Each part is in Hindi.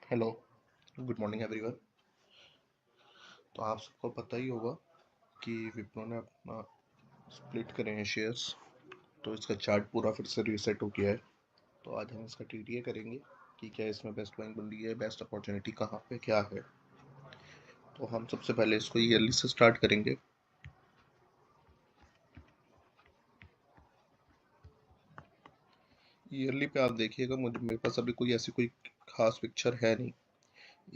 Hello, good morning everyone. तो आप सबको पता ही होगा कि विप्रो ने अपना स्प्लिट करे हैं शेयर्स। तो इसका चार्ट पूरा फिर से रीसेट हो गया है। तो आज हम इसका टीडीए करेंगे कि क्या इसमें बेस्ट बाइंग बन रही है, बेस्ट अपॉर्चुनिटी कहाँ पे क्या है। तो हम सबसे पहले इसको ईयरली से स्टार्ट करेंगे। ईयरली पे आप देखिएगा, मुझे मेरे पास अभी कोई ऐसी कोई खास पिक्चर है नहीं।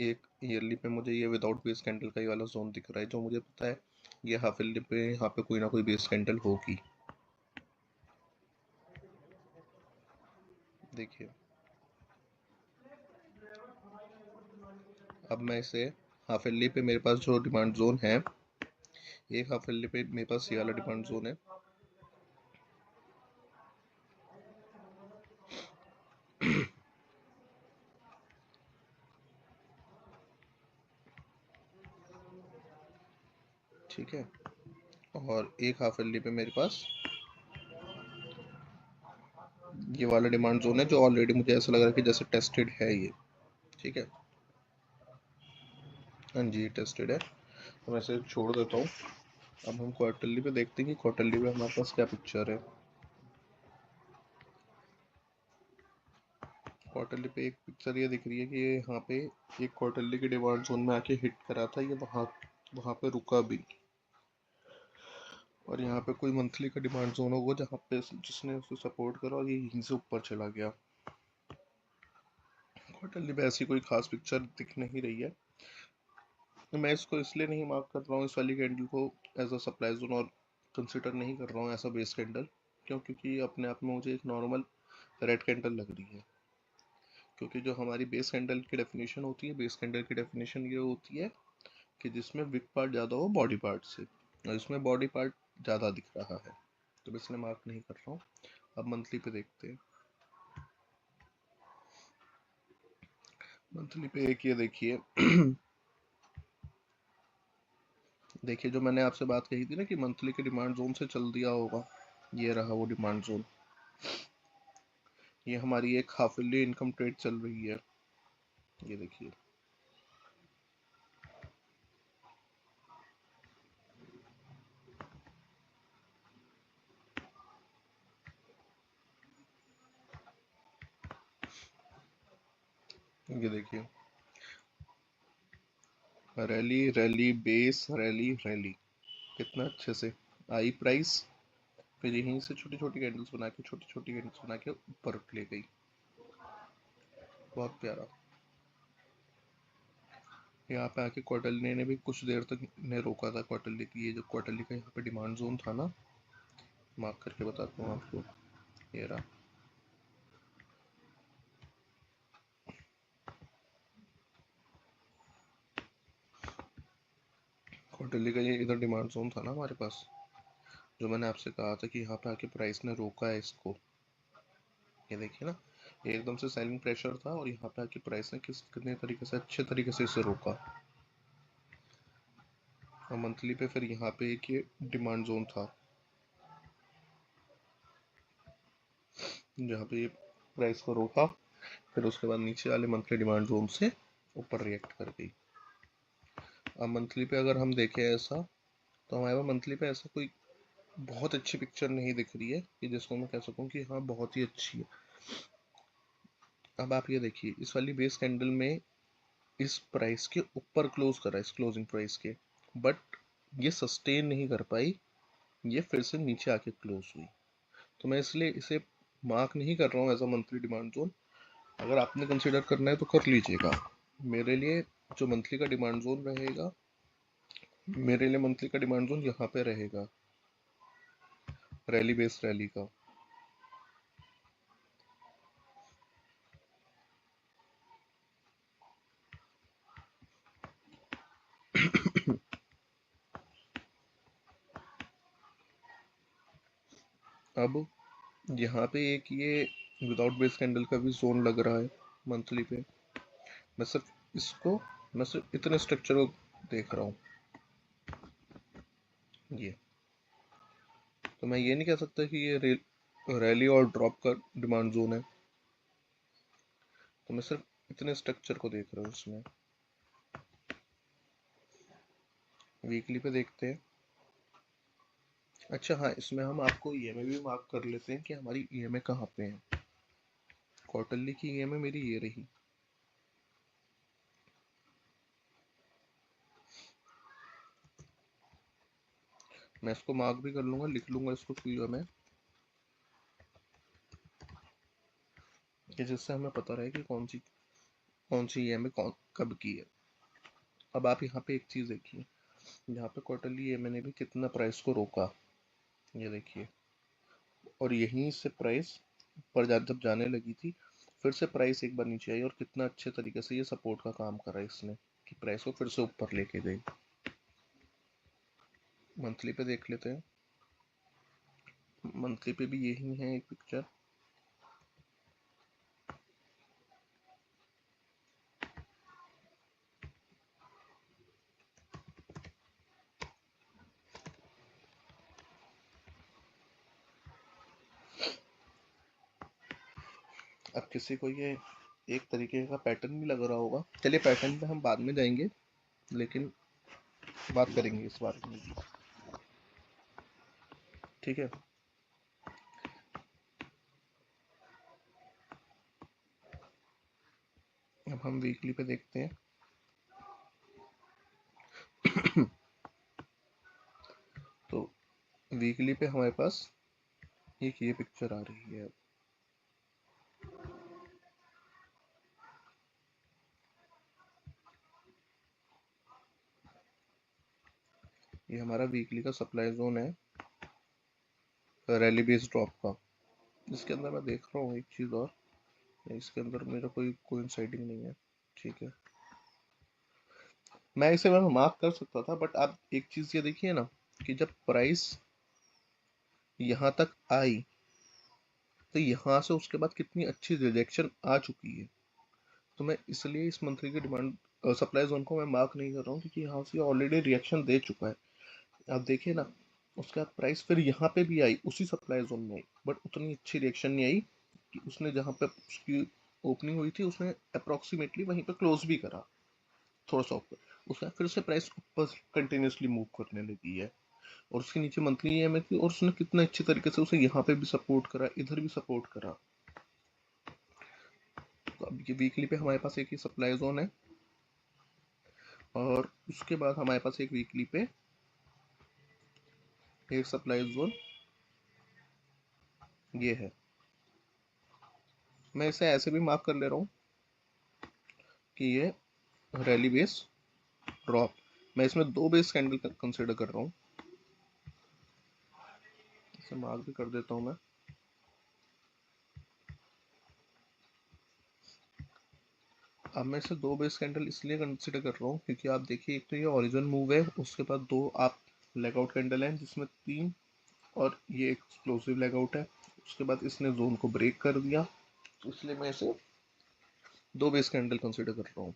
एक ईयरली पे मुझे ये विदाउट बेस कैंडल का ये वाला जोन दिख रहा है, जो मुझे पता है ये हाफ ईयरली पे यहाँ पे कोई ना कोई बेस कैंडल होगी। देखिए, अब मैं इसे हाफ ईयरली पे मेरे पास जो डिमांड जोन है, एक हाफ ईयरली पे मेरे पास ये वाला डिमांड जोन है। ठीक है, और एक हाफ ईयरली पे मेरे पास ये वाला डिमांड जोन है, जो ऑलरेडी मुझे ऐसा लग रहा है कि जैसे टेस्टेड है ये। ठीक है, हाँ जी टेस्टेड है। तो मैं इसे छोड़ देता हूँ। अब हम क्वार्टरली पे देखते हैं कि क्वार्टरली पे हमारे पास क्या पिक्चर है। क्वार्टरली पे एक पिक्चर ये दिख रही है कि ये यहाँ पे एक क्वार्टरली के डिमांड जोन में आके हिट करा था, ये वहाँ वहाँ पे रुका भी। और यहाँ पे कोई मंथली का डिमांड जोन होगा जहाँ पे जिसने उसे सपोर्ट करा और ये यहीं से ऊपर चला गया। क्वार्टरली पे ऐसी कोई खास पिक्चर दिख नहीं रही है। तो मैं इसको इसलिए नहीं मार्क कर रहा हूँ इस वाली कैंडल को एज अ सप्लाई जोन, और कंसिडर नहीं कर रहा हूँ ऐसा बेस कैंडल। क्यों? क्योंकि ये अपने आप में मुझे एक नॉर्मल रेड कैंडल लग रही है। क्योंकि जो हमारी बेस कैंडल की डेफिनेशन होती है, बेस कैंडल की डेफिनेशन ये होती है कि जिसमें विक पार्ट ज़्यादा हो बॉडी पार्ट से, और इसमें बॉडी पार्ट ज़्यादा दिख रहा है, तो मैं इसलिए मार्क नहीं कर रहा हूँ। अब मंथली पे देखते हैं। मंथली पे एक ये देखिए देखिए, जो मैंने आपसे बात कही थी ना कि मंथली के डिमांड जोन से चल दिया होगा, ये रहा वो डिमांड जोन। ये हमारी एक हाफ ईयरली इनकम ट्रेड चल रही है, ये देखिए। ये देखिए, rally rally base rally rally, कितना अच्छे से आई प्राइस, फिर यहीं से छोटी छोटी कैंडल्स बना के छोटी छोटी कैंडल्स बना के ऊपर ले गई। बहुत प्यारा। यहाँ पे आके क्वार्टरली ने भी कुछ देर तक ने रोका था। क्वार्टरली की ये जो क्वार्टरली का यहाँ पे डिमांड जोन था ना, मार्क करके बताता हूँ आपको, ये रहा। क्वार्टरली का ये इधर डिमांड जोन था ना हमारे पास, जो मैंने आपसे कहा था कि यहाँ पे आके प्राइस ने रोका है इसको। ये देखिए ना, ये एकदम से सेलिंग प्रेशर था और यहाँ पे आके प्राइस ने कितने तरीके से अच्छे तरीके से इसे रोका। और मंथली पे फिर यहाँ पे एक ये डिमांड जोन था, जहाँ पे ये प्राइस को रोका, फिर उसके बाद नीचे वाले मंथली डिमांड जोन से ऊपर रिएक्ट कर गई। अब मंथली पे अगर हम देखें ऐसा, तो हमारे पास मंथली पे ऐसा कोई बहुत अच्छी पिक्चर नहीं दिख रही है कि जिसको मैं कह सकूं कि हाँ बहुत ही अच्छी है। अब आप ये देखिए, इस वाली बेस कैंडल में इस प्राइस के ऊपर क्लोज करा, इस क्लोजिंग प्राइस के, बट ये सस्टेन नहीं कर पाई, ये फिर से नीचे आके क्लोज हुई। तो मैं इसलिए इसे मार्क नहीं कर रहा हूँ as a monthly demand zone. अगर आपने कंसिडर करना है तो कर लीजिएगा। मेरे लिए जो मंथली का डिमांड जोन रहेगा, मेरे लिए मंथली का डिमांड जोन यहाँ पे रहेगा, रैली बेस रैली का। अब यहाँ पे एक ये विदाउट बेस कैंडल का भी जोन लग रहा है मंथली पे। मैं सिर्फ इसको, मैं सिर्फ इतने स्ट्रक्चर को देख रहा हूँ, ये। तो मैं ये नहीं कह सकता कि ये रैली और ड्रॉप का डिमांड जोन है। तो मैं सिर्फ इतने स्ट्रक्चर को देख रहे हो इसमें। वीकली पे देखते हैं। अच्छा हाँ, इसमें हम आपको ईएमआई भी मार्क कर लेते हैं कि हमारी ईएमआई कहाँ पे है। क्वार्टरली की ईएमआई मेरी ये रही। मैं इसको मार्क भी कर लूंगा, लिख लूंगा इसको क्लियर में, कि जिससे हमें पता रहे कि कौन सी ईएमआई कब की है। अब आप यहाँ पे एक चीज देखिए, यहाँ पे क्वार्टरली ईएमआई ने भी कितना प्राइस को रोका, ये देखिए, और यहीं से प्राइस ऊपर जब जाने लगी थी, फिर से प्राइस एक बार नीचे आई और कितना अच्छे तरीके से ये सपोर्ट का काम करा इसने, कि प्राइस को फिर से ऊपर लेके गई। मंथली पे देख लेते हैं। मंथली पे भी यही है एक पिक्चर। अब किसी को ये एक तरीके का पैटर्न नहीं लग रहा होगा, चलिए पैटर्न पे हम बाद में जाएंगे, लेकिन बात करेंगे इस बारे में, ठीक है। अब हम वीकली पे देखते हैं। तो वीकली पे हमारे पास एक ये पिक्चर आ रही है। ये हमारा वीकली का सप्लाई जोन है रैली बेस्ड ड्रॉप का। इसके अंदर मैं देख रहा हूँ एक चीज और, इसके अंदर मेरा कोई कोइंसाइडिंग नहीं है, ठीक है। मैं मार्क कर सकता था, बट आप एक चीज ये देखिए ना, कि जब प्राइस यहाँ तक आई, तो यहाँ से उसके बाद कितनी अच्छी रिजेक्शन आ चुकी है। तो मैं इसलिए इस मंथली की डिमांड सप्लाई जोन को मैं मार्क नहीं कर रहा हूँ, क्योंकि यहाँ से ऑलरेडी रिएक्शन दे चुका है। आप देखिए ना, उसका प्राइस फिर यहाँ पे भी आई, उसी सप्लाई जोन में आई, बट उतनी अच्छी रिएक्शन नहीं आई कि उसने जहाँ पे उसकी ओपनिंग हुई थी, उसने अप्रोक्सीमेटली वहीं पे क्लोज भी करा, थोड़ा सा ऊपर। उसका फिर से प्राइस ऊपर कंटिन्यूसली मूव करने लगी है, और उसके नीचे मंथली ईएमआई थी, और उसने कितना अच्छे तरीके से उसे यहाँ पे भी सपोर्ट करा, इधर भी सपोर्ट करा। तो अब ये वीकली पे हमारे पास एक ही सप्लाई जोन है, और उसके बाद हमारे पास एक वीकली पे एक सप्लाई जोन ये है। मैं इसे ऐसे भी मार्क कर ले रहा हूँ कि ये रैली बेस ड्रॉप। मैं इसमें दो बेस कैंडल कंसीडर कर रहा हूँ, इसे मार्क भी कर देता हूँ मैं। अब मैं इसे दो बेस कैंडल इसलिए कंसीडर कर रहा हूँ क्योंकि आप देखिए, एक तो ये ओरिजिन मूव है, उसके बाद दो आप लेगआउट कैंडल हैं जिसमें तीन, और ये एक्सप्लोसिव लेगआउट है। उसके बाद इसने जोन को ब्रेक कर दिया, तो इसलिए मैं इसे दो बेस कैंडल कंसीडर कर रहा हूँ।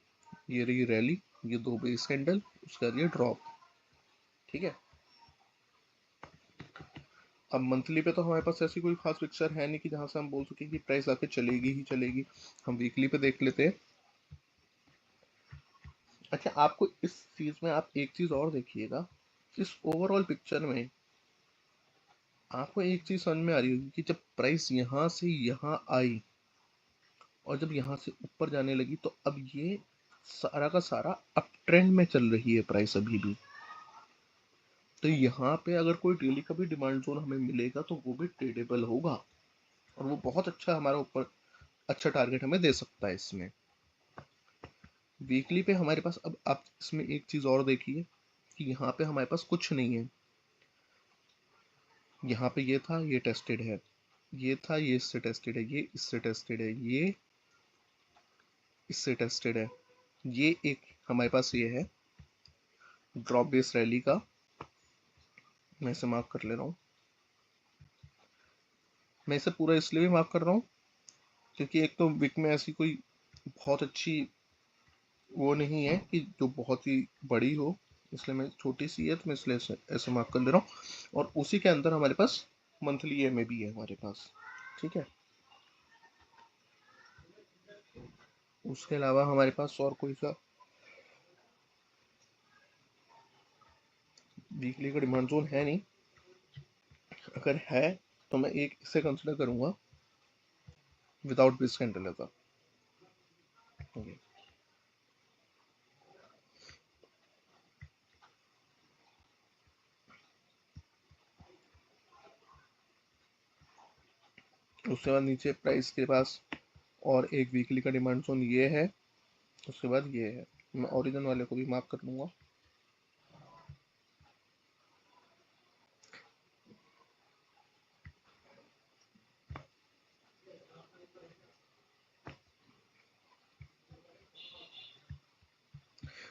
ये रही रैली, ये दो बेस कैंडल, उसका ये ड्रॉप, ठीक है। अब मंथली पे तो हमारे पास ऐसी कोई खास पिक्चर है नहीं कि जहां से हम बोल सके कि प्राइस आके चलेगी ही चलेगी। हम वीकली पे देख लेते हैं। अच्छा, आपको इस चीज में आप एक चीज और देखिएगा, इस ओवरऑल पिक्चर में आपको एक चीज समझ में आ रही होगी कि जब प्राइस यहाँ से यहाँ आई और जब यहाँ से ऊपर जाने लगी, तो अब ये सारा का सारा अप ट्रेंड में चल रही है प्राइस अभी भी। तो यहाँ पे अगर कोई डेली का भी डिमांड जोन हमें मिलेगा तो वो भी ट्रेडेबल होगा, और वो बहुत अच्छा हमारा ऊपर अच्छा टारगेट हमें दे सकता है इसमें। वीकली पे हमारे पास, अब आप इसमें एक चीज और देखिए कि यहाँ पे हमारे पास कुछ नहीं है। यहाँ पे ये था, ये टेस्टेड है, ये था, ये इससे टेस्टेड है, ये इससे टेस्टेड है, ये इससे टेस्टेड है, ये एक हमारे पास ये है ड्रॉप बेस रैली का। मैं इसे मार्क कर ले रहा हूँ। मैं इसे पूरा इसलिए भी मार्क कर रहा हूँ क्योंकि एक तो विक में ऐसी कोई बहुत अच्छी वो नहीं है कि जो बहुत ही बड़ी हो, इसलिए मैं छोटी सी है तो मैं इसलिए ऐसे मार्क कर ले रहा हूँ। और उसी के अंदर हमारे पास मंथली ईएमआई भी है हमारे पास, ठीक है। उसके अलावा हमारे पास और कोई सा वीकली का डिमांड जोन है नहीं। अगर है तो मैं एक इसे कंसिडर करूंगा विदाउट बेस कैंडल ऐसा। उसके बाद नीचे प्राइस के पास और एक वीकली का डिमांड जोन ये है, उसके बाद ये है। मैं ओरिजिन वाले को भी मार्क कर लूंगा।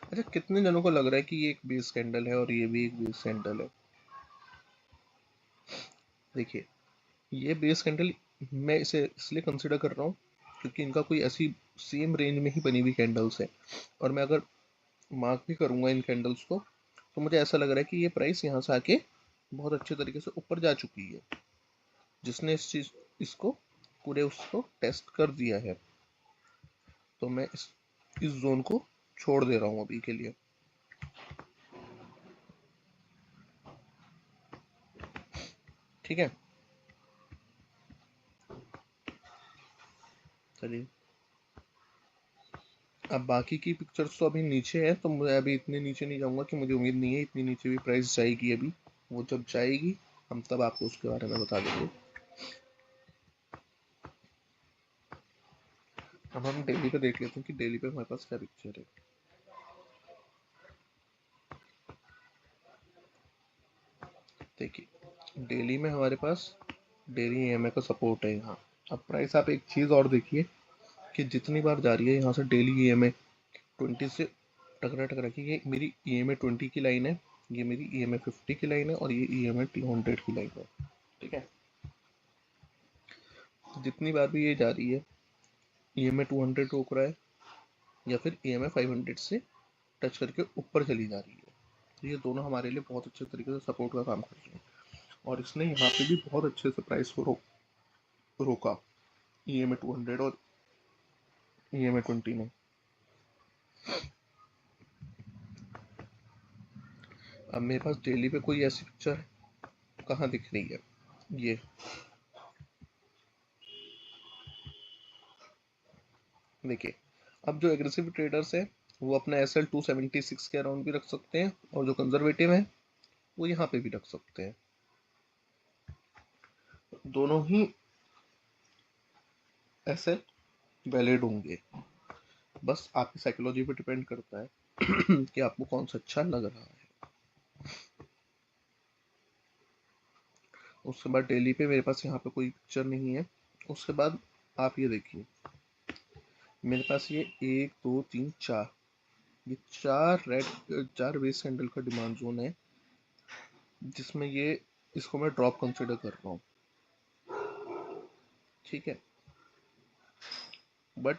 अच्छा, कितने जनों को लग रहा है कि ये एक बेस कैंडल है और ये भी एक बेस कैंडल है? देखिए, ये बेस कैंडल मैं इसे इसलिए कंसिडर कर रहा हूँ क्योंकि इनका कोई ऐसी सेम रेंज में ही बनी हुई कैंडल्स है, और मैं अगर मार्क भी करूंगा इन कैंडल्स को तो मुझे ऐसा लग रहा है कि ये प्राइस यहाँ से आके बहुत अच्छे तरीके से ऊपर जा चुकी है, जिसने इसको पूरे उसको टेस्ट कर दिया है। तो मैं इस जोन को छोड़ दे रहा हूँ अभी के लिए। ठीक है, चलिए। अब बाकी की पिक्चर्स तो अभी नीचे है, तो मैं अभी इतने नीचे नहीं जाऊंगा कि मुझे उम्मीद नहीं है इतनी नीचे भी प्राइस जाएगी। अभी वो जब जाएगी हम तब आपको उसके बारे में बता देंगे। अब हम डेली पे देख लेते हैं कि डेली पे हमारे पास क्या पिक्चर है। देखिए, डेली में हमारे पास डेली ईएमए का सपोर्ट है यहाँ। अब प्राइस आप एक चीज और देखिए कि जितनी बार जा रही है यहाँ से डेली ईएमए 20 से टकरा टकरा के, ये मेरी ईएमए 20 की लाइन है, ये मेरी ईएमए 50 की लाइन है, और ये ईएमए 200 की लाइन है। ठीक है, जितनी बार भी ये जा रही है ईएमए 200 रोक रहा है या फिर ईएमए 500 से टच करके ऊपर चली जा रही है, तो ये दोनों हमारे लिए बहुत अच्छे तरीके से सपोर्ट का काम कर रहे हैं। और इसने यहाँ पे भी बहुत अच्छे से प्राइस को रोका ईएमए 200 और ईएमए 20 ने। अब मेरे पास डेली पे कोई ऐसी पिक्चर कहाँ दिख रही है? ये देखिए, अब जो एग्रेसिव ट्रेडर्स है वो अपना एसएल 276 के अराउंड भी रख सकते हैं, और जो कंजर्वेटिव है वो यहाँ पे भी रख सकते हैं। दोनों ही एसएल वैलिड होंगे, बस आपकी साइकोलॉजी पे डिपेंड करता है कि आपको कौन सा अच्छा लग रहा है। उसके बाद डेली पे मेरे पास यहाँ पे कोई पिक्चर नहीं है। उसके बाद आप ये देखिए, मेरे पास ये 1 2 3 4, ये चार बेस कैंडल का डिमांड जोन है, जिसमें ये इसको मैं ड्रॉप कंसिडर कर रहा हूँ। ठीक है, बट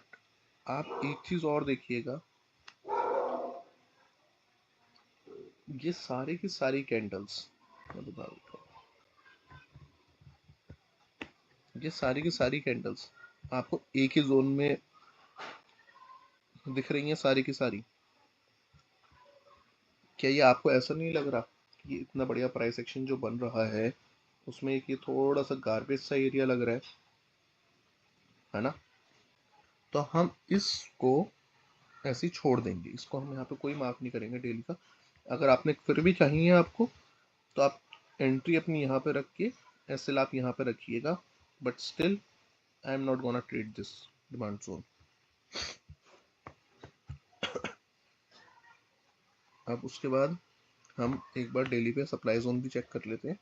आप एक चीज और देखिएगा, ये सारी की सारी कैंडल्स, मैं बता देता हूँ, ये सारी की सारी कैंडल्स आपको एक ही जोन में दिख रही हैं सारी की सारी। क्या ये आपको ऐसा नहीं लग रहा कि ये इतना बढ़िया प्राइस एक्शन जो बन रहा है उसमें एक ये थोड़ा सा गार्बेज सा एरिया लग रहा है ना? तो हम इसको ऐसे ही छोड़ देंगे, इसको हम यहाँ पे कोई मार्क नहीं करेंगे डेली का। अगर आपने फिर भी चाहिए आपको तो आप एंट्री अपनी यहाँ पे रख के एसएल आप यहाँ पे रखिएगा, but still I am not gonna trade this demand zone. अब उसके बाद हम एक बार डेली पे सप्लाई जोन भी चेक कर लेते हैं।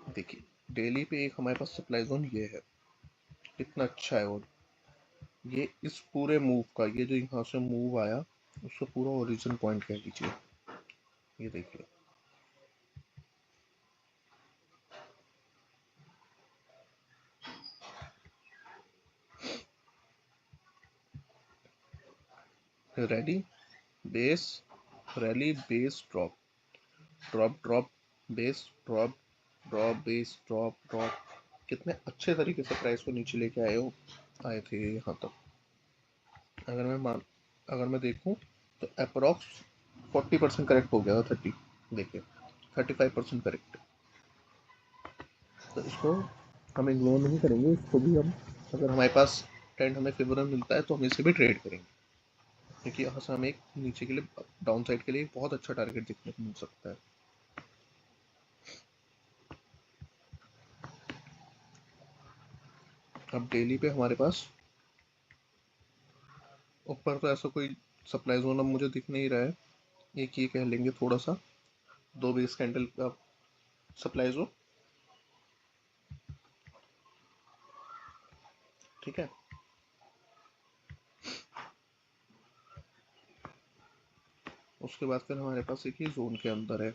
देखिए, डेली पे एक हमारे पास सप्लाई जोन ये है, कितना अच्छा है। और ये इस पूरे मूव का, ये जो यहाँ से मूव आया उसका पूरा ओरिजिन पॉइंट कह लीजिए। ये देखिए, ready, base, rally, base, drop, drop, drop, base, drop, drop, base, drop, drop. कितने अच्छे तरीके से प्राइस को नीचे लेके आए हो। आए थे यहाँ तक। अगर मैं देखूं तो अप्रोक्स 40% करेक्ट हो गया था। 30, देखिए 35% करेक्ट। तो इसको हम इग्नोर नहीं करेंगे, इसको भी हम, अगर हमारे पास ट्रेंड हमें फेवरेबल मिलता है तो हम इसे भी ट्रेड करेंगे, क्योंकि यहाँ से हमें एक नीचे के लिए, डाउन साइड के लिए बहुत अच्छा टारगेट देखने को मिल सकता है। अब डेली पे हमारे पास ऊपर तो ऐसा कोई सप्लाई जोन अब मुझे दिख नहीं रहा है। एक ये कह लेंगे थोड़ा सा, 2 बेस कैंडल का सप्लाई जोन, ठीक है। उसके बाद फिर हमारे पास एक ही जोन के अंदर है।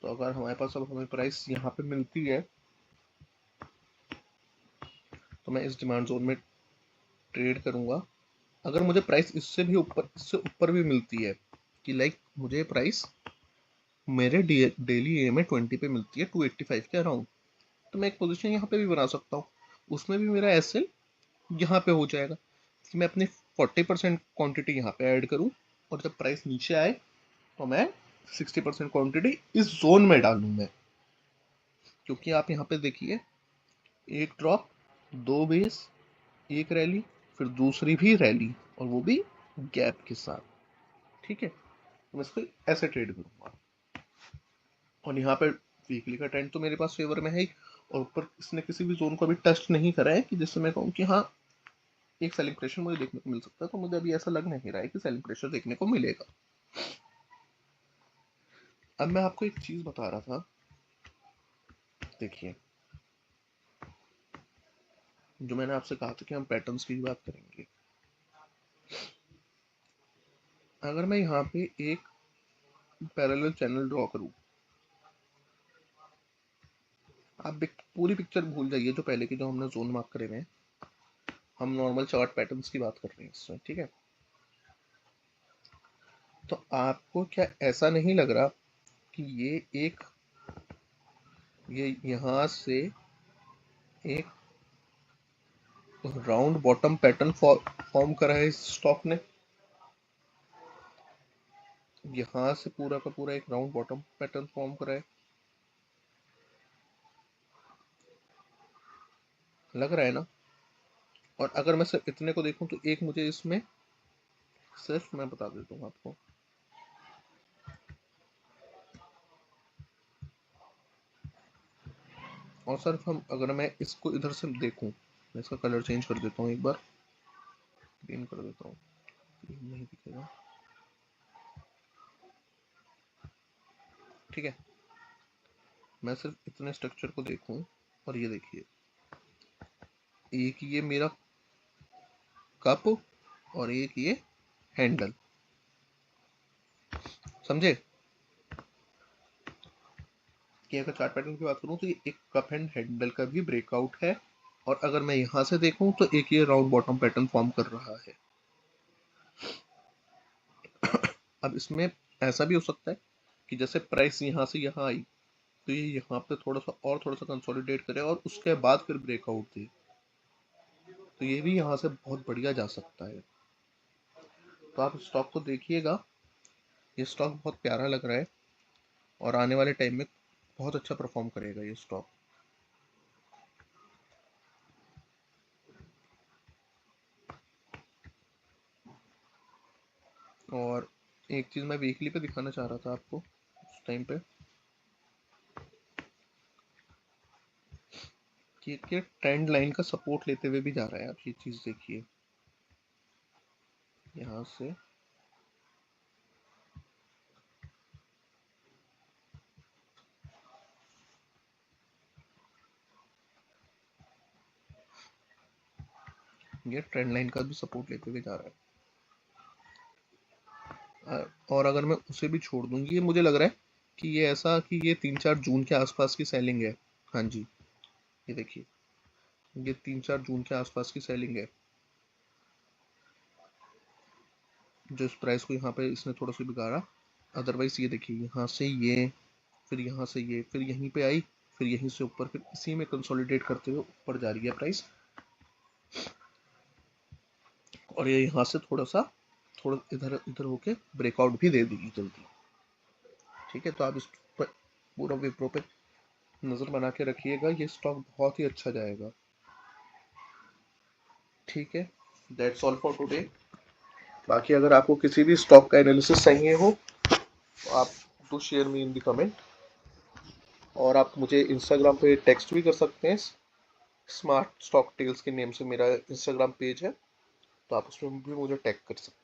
तो अगर हमारे पास अब हमें प्राइस यहाँ पे मिलती है तो मैं इस डिमांड जोन में ट्रेड करूंगा। अगर मुझे प्राइस इससे ऊपर भी मिलती है, कि लाइक मुझे प्राइस मेरे डेली ए में 20 पे मिलती है 285 के अराउंड, तो मैं एक पोजीशन यहाँ पे भी बना सकता हूँ। उसमें भी मेरा एसएल यहाँ पे हो जाएगा कि मैं अपनी 40% क्वांटिटी यहाँ पे ऐड करूँ, और जब प्राइस नीचे आए तो मैं 60% क्वांटिटी इस जोन में डालूं मैं। क्योंकि आप यहाँ पे देखिए, एक ड्रॉप, 2 बेस, एक रैली, फिर दूसरी भी रैली, और वो भी गैप के साथ, ठीक है। तो मैं इसको ऐसे ट्रेड करूंगा, और यहाँ पे वीकली का ट्रेंड तो मेरे पास फेवर में है ही, और ऊपर इसने किसी भी जोन को अभी टच नहीं करा है कि जिससे मैं कहूँ कि हाँ एक सेलिंग प्रेशर मुझे देखने को मिल सकता है। तो मुझे अभी ऐसा लग नहीं रहा है कि सेलिंग प्रेशर देखने को मिलेगा। अब मैं आपको एक चीज बता रहा था, देखिए, जो मैंने आपसे कहा था कि हम पैटर्न्स की बात करेंगे। अगर मैं यहाँ पे एक पैरेलल चैनल ड्रॉ करूँ, आप पूरी पिक्चर भूल जाइए जो पहले की जो हमने जोन मार्क करे हुए हैं, हम नॉर्मल चार्ट पैटर्न्स की बात कर रहे हैं इसमें, ठीक है। तो आपको क्या ऐसा नहीं लग रहा कि ये यहाँ से एक राउंड बॉटम पैटर्न फॉर्म करा है इस स्टॉक ने? यहाँ से पूरा का पूरा एक राउंड बॉटम पैटर्न फॉर्म करा है, लग रहा है ना। और अगर मैं सिर्फ इतने को देखूं तो एक मुझे इसमें, सिर्फ मैं बता देता हूँ आपको, और सिर्फ हम, अगर मैं इसको इधर से देखूं, मैं इसका कलर चेंज कर देता हूँ एक बार, ग्रीन कर देता हूँ, ग्रीन नहीं दिखेगा, ठीक है। मैं सिर्फ इतने स्ट्रक्चर को देखूं, और ये देखिए, एक ये मेरा कप, और एक ये हैंडल, समझे कि अगर चार्ट पैटर्न की बात करूं तो ये एक कप एंड हैंडल का भी ब्रेकआउट है। और अगर मैं यहां से देखूं तो एक ये राउंड बॉटम पैटर्न फॉर्म कर रहा है। अब इसमें ऐसा भी हो सकता है कि जैसे प्राइस यहाँ से यहाँ आई तो ये यहाँ पे थोड़ा सा कंसोलिडेट करे और उसके बाद फिर ब्रेकआउट दे, तो ये भी यहाँ से बहुत बढ़िया जा सकता है। तो आप स्टॉक को देखिएगा, ये स्टॉक बहुत प्यारा लग रहा है, और आने वाले टाइम में बहुत अच्छा परफॉर्म करेगा ये स्टॉक। और एक चीज मैं वीकली पे दिखाना चाह रहा था आपको उस टाइम पे, कि ये ट्रेंड लाइन का सपोर्ट लेते हुए भी जा रहा है। आप ये चीज देखिए, यहाँ से ये ट्रेंड लाइन का भी सपोर्ट लेते हुए जा रहा है। और अगर मैं उसे भी छोड़ दूँ, ये मुझे लग रहा है कि ये ऐसा कि ये 3-4 जून के आसपास की सेलिंग है। हाँ जी, ये देखिए, ये 3-4 जून के आसपास की सेलिंग है, जो इस प्राइस को यहाँ पे इसने थोड़ा सा बिगाड़ा। अदरवाइज ये देखिए, यहाँ से ये, फिर यहाँ से ये, फिर यहीं पे आई, फिर यहीं से ऊपर, फिर इसी में कंसोलिडेट करते हुए ऊपर जा रही है प्राइस। और ये यहाँ से थोड़ा इधर इधर होके ब्रेकआउट भी दे देगी जल्दी। ठीक है, तो आप इस पर पूरा विप्रो पे नज़र बना के रखिएगा, ये स्टॉक बहुत ही अच्छा जाएगा। ठीक है, दैट्स ऑल फॉर टुडे। बाकी अगर आपको किसी भी स्टॉक का एनालिसिस चाहिए हो तो आप do share me in the comment, और आप मुझे इंस्टाग्राम पे टेक्स्ट भी कर सकते हैं। स्मार्ट स्टॉक टेल्स के नेम से मेरा इंस्टाग्राम पेज है, तो आप उसमें भी मुझे टैग कर सकते हैं।